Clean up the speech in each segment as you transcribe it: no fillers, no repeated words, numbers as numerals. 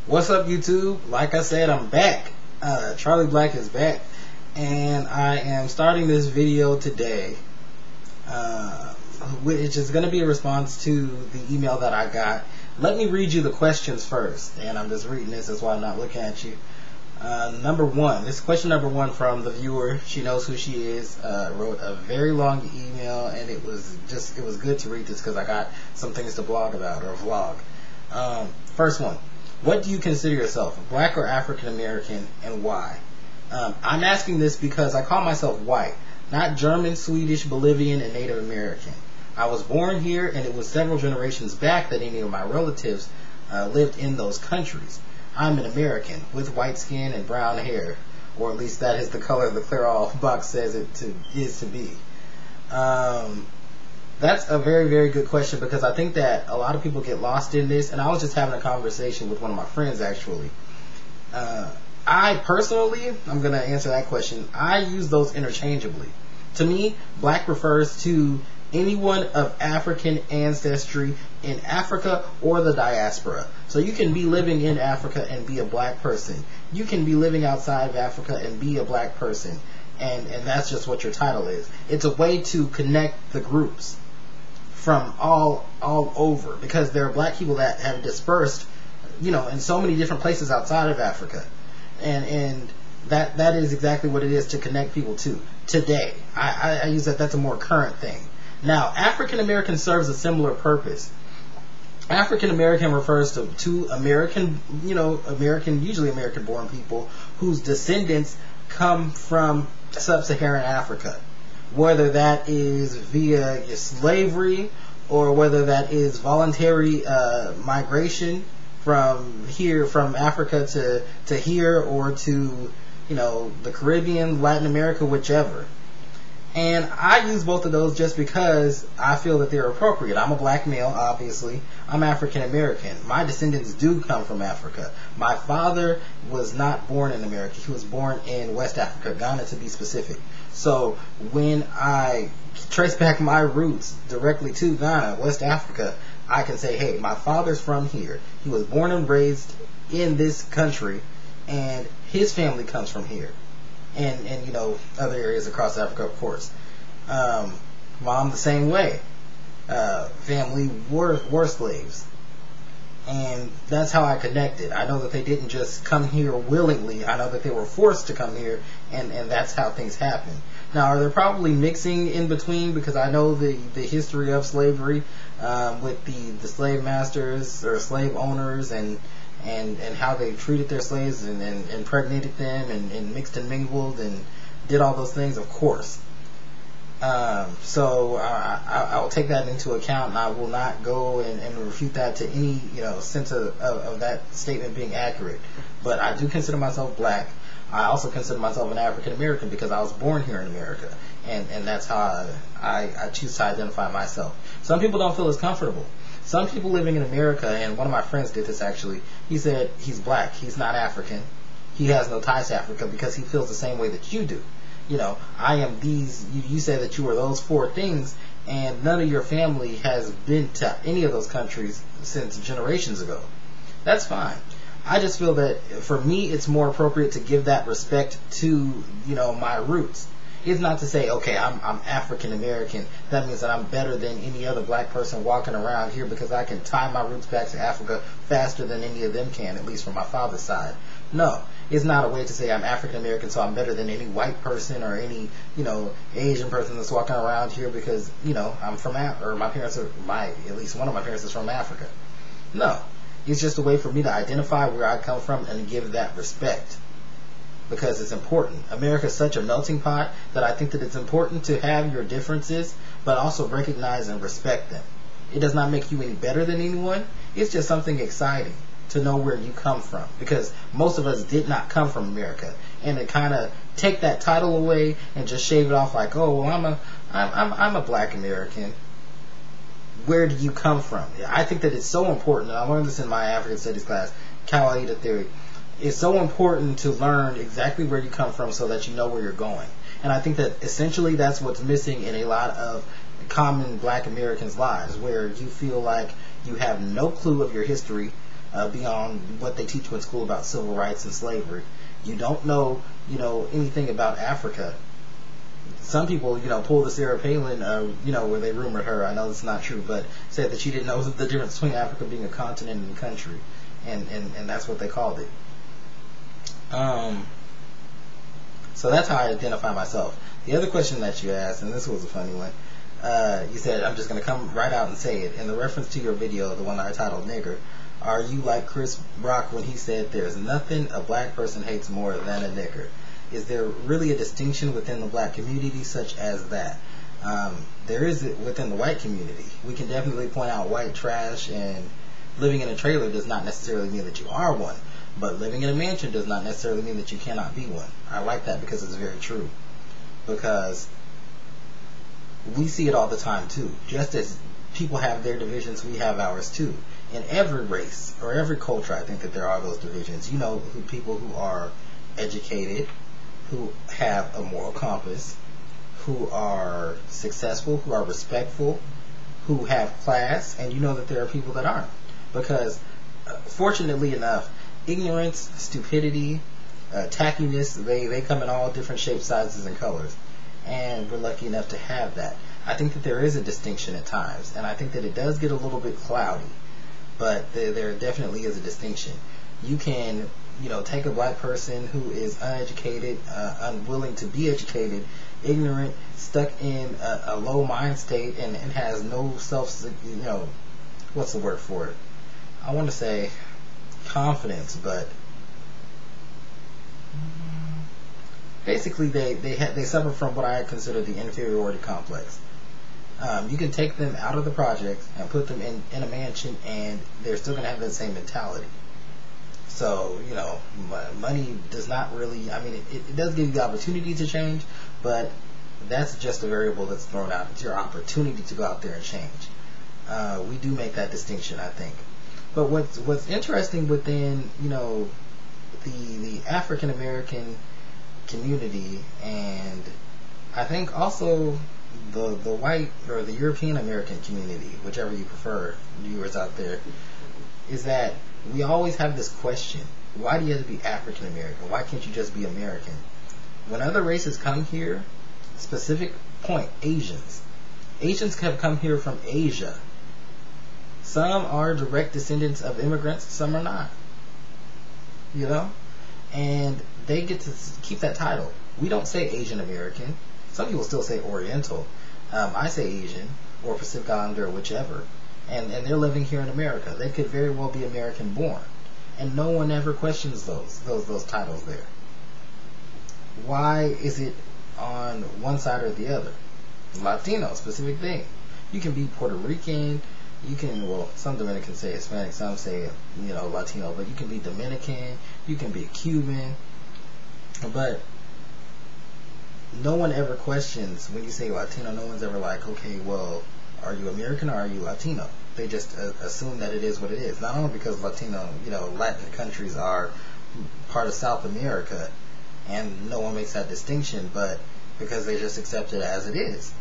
What's up, YouTube? Like I said, I'm back. Charlie Black is back, and I am starting this video today, which is going to be a response to the email that I got. Let me read you the questions first, and I'm just reading this, that's why I'm not looking at you. Number one, this is question number one from the viewer. She knows who she is. Wrote a very long email, and it was good to read this because I got some things to blog about, or vlog. First one. What do you consider yourself, black or African American, and why? I'm asking this because I call myself white, not German, Swedish, Bolivian, and Native American. I was born here, and it was several generations back that any of my relatives lived in those countries. I'm an American with white skin and brown hair, or at least that is the color the clear off box says it is to be. That's a very, very good question, because I think that a lot of people get lost in this, and I was just having a conversation with one of my friends, actually. I personally, I'm going to answer that question, I use those interchangeably. To me, black refers to anyone of African ancestry in Africa or the diaspora. So you can be living in Africa and be a black person. You can be living outside of Africa and be a black person. And that's just what your title is. It's a way to connect the groups from all over, because there are black people that have dispersed, in so many different places outside of Africa, and that is exactly what it is to connect people to today. I use that's a more current thing. Now, African American serves a similar purpose. African American refers to American, usually American born people whose descendants come from sub-Saharan Africa. Whether that is via slavery or whether that is voluntary migration from Africa to here, or to the Caribbean, Latin America, whichever. And I use both of those just because I feel that they're appropriate. I'm a black male, obviously. I'm African American. My descendants do come from Africa. My father was not born in America. He was born in West Africa, Ghana to be specific. So when I trace back my roots directly to Ghana, West Africa, I can say, hey, my father's from here. He was born and raised in this country, and his family comes from here. And other areas across Africa, of course. Mom the same way. Family were slaves. And that's how I connected. I know that they didn't just come here willingly. I know that they were forced to come here, and that's how things happen. Now, are there probably mixing in between? Because I know the history of slavery with the slave masters or slave owners, and how they treated their slaves, and impregnated them, and mixed and mingled and did all those things, of course. So I'll take that into account, and I will not go and refute that to any sense of that statement being accurate. But I do consider myself black. I also consider myself an African American because I was born here in America, and that's how I choose to identify myself. Some people don't feel as comfortable. Some people living in America, and one of my friends did this actually, he said he's black, he's not African, he has no ties to Africa because he feels the same way that you do. I am these, you said that you were those four things, and none of your family has been to any of those countries since generations ago. That's fine. I just feel that for me it's more appropriate to give that respect to, my roots. It's not to say, okay, I'm African American, that means that I'm better than any other black person walking around here because I can tie my roots back to Africa faster than any of them can, at least from my father's side. No, it's not a way to say I'm African American, so I'm better than any white person or any, Asian person that's walking around here because, I'm from or my parents are, at least one of my parents is from Africa. No, it's just a way for me to identify where I come from and give that respect, because it's important. America is such a melting pot that I think that it's important to have your differences, but also recognize and respect them. It does not make you any better than anyone. It's just something exciting to know where you come from, because most of us did not come from America, and to kind of take that title away and just shave it off like, oh, well, I'm a black American. Where do you come from? I think that it's so important, and I learned this in my African Studies class, Kawaida theory. It's so important to learn exactly where you come from so that you know where you're going. And I think that essentially that's what's missing in a lot of common black Americans' lives, where you feel like you have no clue of your history, beyond what they teach you in school about civil rights and slavery. You don't know, anything about Africa. Some people, pull the Sarah Palin, where they rumored her. I know it's not true, but said that she didn't know the difference between Africa being a continent and a country, and that's what they called it. So that's how I identify myself. The other question that you asked, and this was a funny one, you said, I'm just going to come right out and say it. In the reference to your video, the one that I titled Nigger, are you like Chris Rock when he said there's nothing a black person hates more than a nigger? Is there really a distinction within the black community such as that? There is it within the white community. We can definitely point out white trash, and living in a trailer does not necessarily mean that you are one. But living in a mansion does not necessarily mean that you cannot be one. I like that because it's very true. Because we see it all the time too. Just as people have their divisions, we have ours too. In every race or every culture, I think that there are those divisions. People who are educated, who have a moral compass, who are successful, who are respectful, who have class, and you know that there are people that aren't. Because fortunately enough, ignorance, stupidity, tackiness, they come in all different shapes, sizes, and colors. And we're lucky enough to have that. I think that there is a distinction at times, and I think that it does get a little bit cloudy, but there definitely is a distinction. You can, take a black person who is uneducated, unwilling to be educated, ignorant, stuck in a low mind state, and has no self, what's the word for it? I want to say confidence, but basically they suffer from what I consider the inferiority complex. You can take them out of the project and put them in a mansion, and they're still going to have that same mentality. So, money does not really, it does give you the opportunity to change, but that's just a variable that's thrown out. It's your opportunity to go out there and change. We do make that distinction, I think. But what's interesting within, the African American community, and I think also the white or the European American community, whichever you prefer, viewers out there, is that we always have this question: why do you have to be African American? Why can't you just be American? When other races come here, specific point, Asians have come here from Asia. Some are direct descendants of immigrants, some are not. And they get to keep that title. We don't say Asian American. Some people still say Oriental. I say Asian or Pacific Islander or whichever. And they're living here in America. They could very well be American born. And no one ever questions those titles there. Why is it on one side or the other? Latino, specific thing. You can be Puerto Rican. You can, some Dominicans say Hispanic, some say, Latino, but you can be Dominican, you can be Cuban, but no one ever questions when you say Latino. No one's ever like, okay, well, are you American or are you Latino? They just assume that it is what it is. Not only because Latino, Latin countries are part of South America, and no one makes that distinction, but because they just accept it as it is.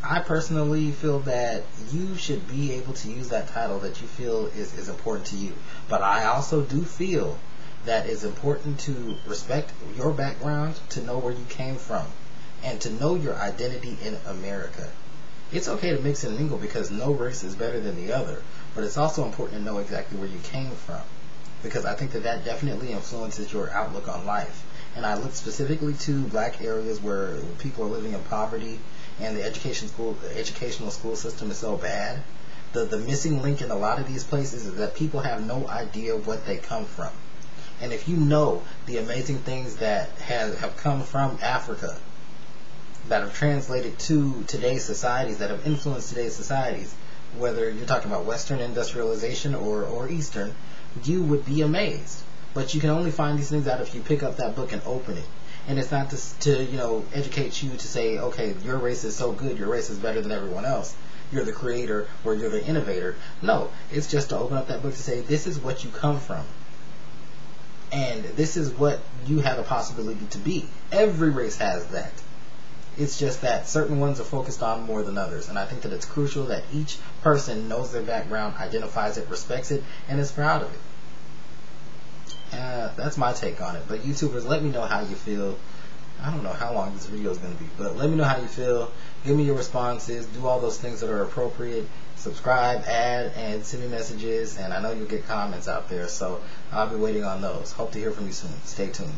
I personally feel that you should be able to use that title that you feel is important to you. But I also do feel that it's important to respect your background, to know where you came from, and to know your identity in America. It's okay to mix and mingle because no race is better than the other. But it's also important to know exactly where you came from, because I think that definitely influences your outlook on life. And I look specifically to black areas where people are living in poverty, and the educational school system is so bad. The missing link in a lot of these places is that people have no idea what they come from. And if you know the amazing things that have come from Africa, that have translated to today's societies, that have influenced today's societies, whether you're talking about Western industrialization or Eastern, you would be amazed. But you can only find these things out if you pick up that book and open it. And it's not to educate you to say, okay, your race is so good, your race is better than everyone else, you're the creator or you're the innovator. No, it's just to open up that book to say, this is what you come from, and this is what you have a possibility to be. Every race has that. It's just that certain ones are focused on more than others. And I think that it's crucial that each person knows their background, identifies it, respects it, and is proud of it. That's my take on it. But YouTubers, let me know how you feel. I don't know how long this video is going to be, but let me know how you feel. Give me your responses. Do all those things that are appropriate. Subscribe, add, and send me messages. And I know you'll get comments out there, so I'll be waiting on those. Hope to hear from you soon. Stay tuned.